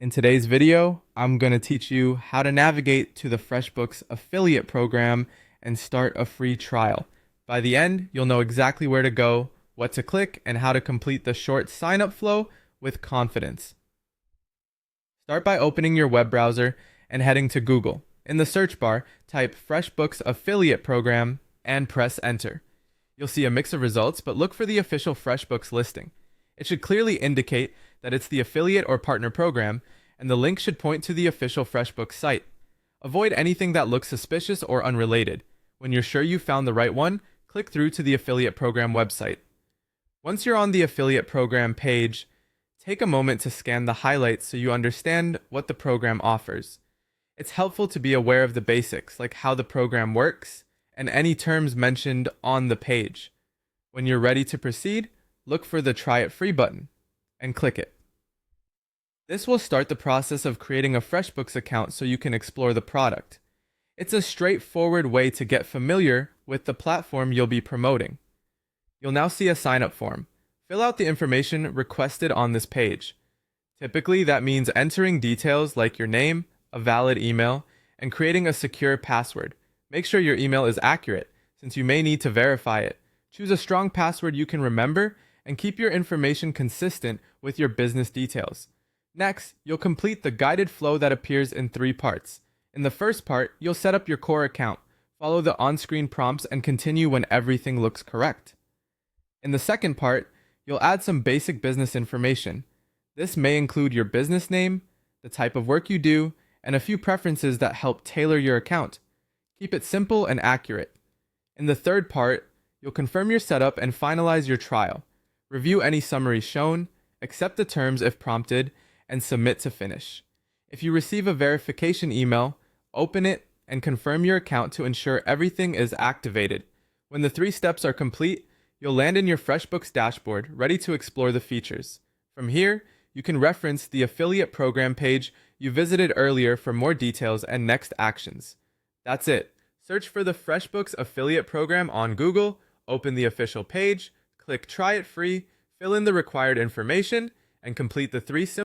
In today's video, I'm going to teach you how to navigate to the Freshbooks affiliate program and start a free trial. By the end, you'll know exactly where to go, what to click, and how to complete the short sign-up flow with confidence. Start by opening your web browser and heading to Google. In the search bar, type Freshbooks affiliate program and press enter. You'll see a mix of results, but look for the official Freshbooks listing. It should clearly indicate that it's the affiliate or partner program, and the link should point to the official Freshbooks site. Avoid anything that looks suspicious or unrelated. When you're sure you found the right one, click through to the affiliate program website. Once you're on the affiliate program page, take a moment to scan the highlights so you understand what the program offers. It's helpful to be aware of the basics, like how the program works and any terms mentioned on the page. When you're ready to proceed, look for the Try It Free button and click it. This will start the process of creating a Freshbooks account so you can explore the product. It's a straightforward way to get familiar with the platform you'll be promoting. You'll now see a sign-up form. Fill out the information requested on this page. Typically, that means entering details like your name, a valid email, and creating a secure password. Make sure your email is accurate, since you may need to verify it. Choose a strong password you can remember, and keep your information consistent with your business details. Next, you'll complete the guided flow that appears in 3 parts. In the first part, you'll set up your core account, follow the on-screen prompts, and continue when everything looks correct. In the second part, you'll add some basic business information. This may include your business name, the type of work you do, and a few preferences that help tailor your account. Keep it simple and accurate. In the third part, you'll confirm your setup and finalize your trial. Review any summaries shown, accept the terms if prompted, and submit to finish. If you receive a verification email, open it and confirm your account to ensure everything is activated. When the 3 steps are complete, you'll land in your FreshBooks dashboard, ready to explore the features. From here, you can reference the affiliate program page you visited earlier for more details and next actions. That's it. Search for the FreshBooks affiliate program on Google, open the official page, click Try It Free, fill in the required information, and complete the 3 simple